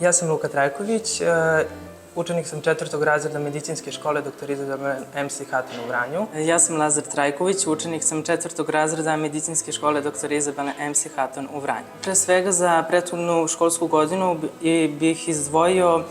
Ja sam Luka Trajković, učenik sam 4. razreda medicinske škole dr. Izabela MC Hatun u Vranju. Ja sam Lazar Trajković, učenik sam 4. razreda medicinske škole dr. Izabela MC Hatun u Vranju. Pre svega za prethodnu školsku godinu bih izdvojio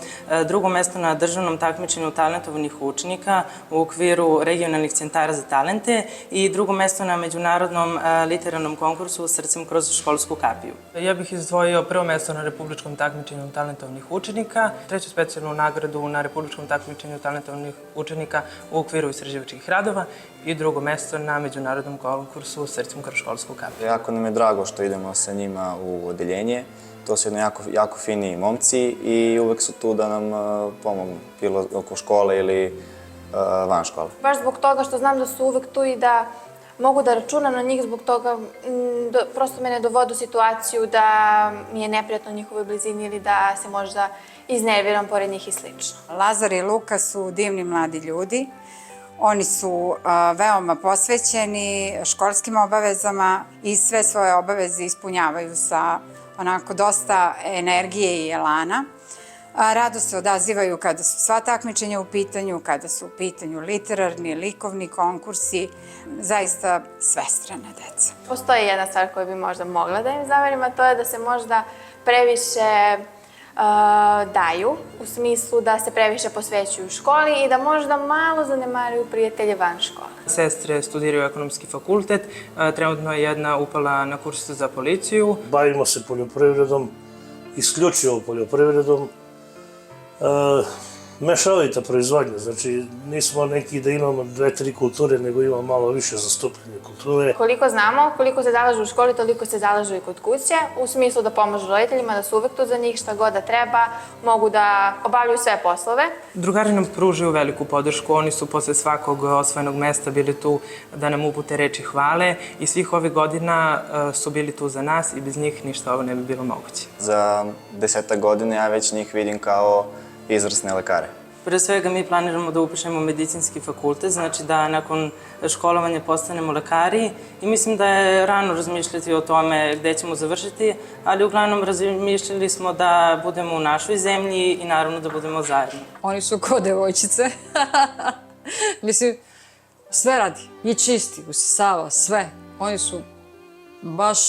drugo mesto na državnom takmičenju talentovanih učenika u okviru regionalnih centara za talente i drugo mesto na međunarodnom literarnom konkursu Srcem kroz školsku kapiju. Ja bih izdvojio prvo mesto na republičkom takmičenju talentovanih učenika, treću specijalnu nagradu na republičkom takmičenju talentovanih učenika u okviru istraživačkih radova i drugo mesto na međunarodnom konkursu Srcem kroz školsku kapiju. Jako nam je drago što idemo sa njima u odeljenje. To su jako fini momci i uvek su tu da nam pomognu, bilo oko škole ili van škole. Baš zbog toga što znam da su uvek tu i da mogu da računam na njih, zbog toga prosto me ne dovode u situaciju da mi je neprijatno u njihovoj blizini ili da se možda iznerviram pored njih i slično. Lazar i Luka su divni mladi ljudi. Oni su veoma posvećeni školskim obavezama i sve svoje obaveze ispunjavaju sa onako dosta energije i elana. Rado se odazivaju kada su sva takmičenja u pitanju, kada su u pitanju literarni, likovni konkursi, zaista svestrana deca. Postoji jedna stvar koju bi možda mogla da im zamerim, a to je da se možda previše daju, u smislu da se previše posvećuju školi i da možda malo zanemaruju prijatelje van škole. Sestre studiraju ekonomski fakultet, trenutno je jedna upala na kurs za policiju. Bavimo se poljoprivredom, isključivo poljoprivredom. Mešovita proizvodnja, znači nismo neki da imamo 2-3 kulture, nego imamo malo više zastupljene kulture. Koliko znamo, koliko se zalažu u školi, toliko se zalažu i kod kuće, u smislu da pomažu roditeljima, da su uvek tu za njih, šta god da treba, mogu da obavljaju sve poslove. Drugari nam pružaju veliku podršku, oni su posle svakog osvojenog mesta bili tu da nam upute reči hvale i svih ovih godina su bili tu za nas i bez njih ništa ovo ne bi bilo moguće. Za 10 godina ja već njih vidim kao izvrsne lekare. Pre svega mi planiramo da upišemo medicinski fakultet, znači da nakon školovanja postanemo lekari i mislim da je rano razmišljati o tome gde ćemo završiti, ali uglavnom razmišljali smo da budemo u našoj zemlji i naravno da budemo zajedno. Oni su ko devojčice. Mislim, sve radi. I čisti, usisava, sve. Oni su baš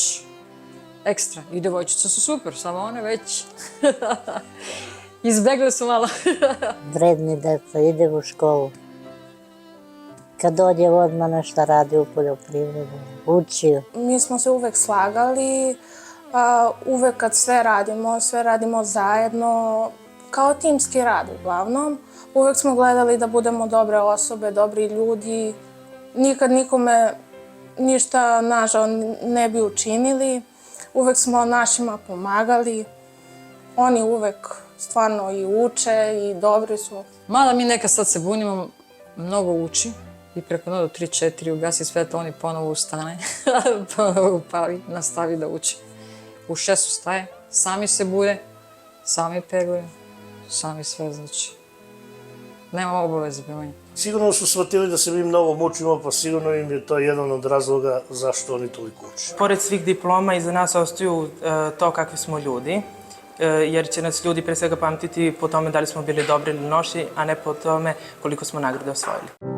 ekstra. I devojčice su super, samo one već izbegle su malo. Vredni deca, ide u školu. Kad dođe odmah nešto radi u poljoprivredu, uči. Mi smo se uvek slagali, uvek kad sve radimo zajedno, kao timski rad uglavnom. Uvek smo gledali da budemo dobre osobe, dobri ljudi. Nikad nikome ništa nažal ne bi učinili. Uvek smo našima pomagali. Oni uvek stvarno i uče i dobri su. Mada mi nekad sad se bunimo, mnogo uči i preko noći do 3-4 ugasi svetlo, oni ponovo ustane, ponovo upali, nastavi da uči. U 6 ustaje, sami se bude, sami peglaju, sami sve znači. Nema obaveze prema njima. Sigurno su shvatili da se mi mnogo mučimo, pa sigurno im je to jedan od razloga zašto oni toliko uče. Pored svih diploma iza nas ostaju to kakvi smo ljudi, jer će nas ljudi pre svega pamtiti po tome da li smo bili dobri ili loši, a ne po tome koliko smo nagrade osvojili.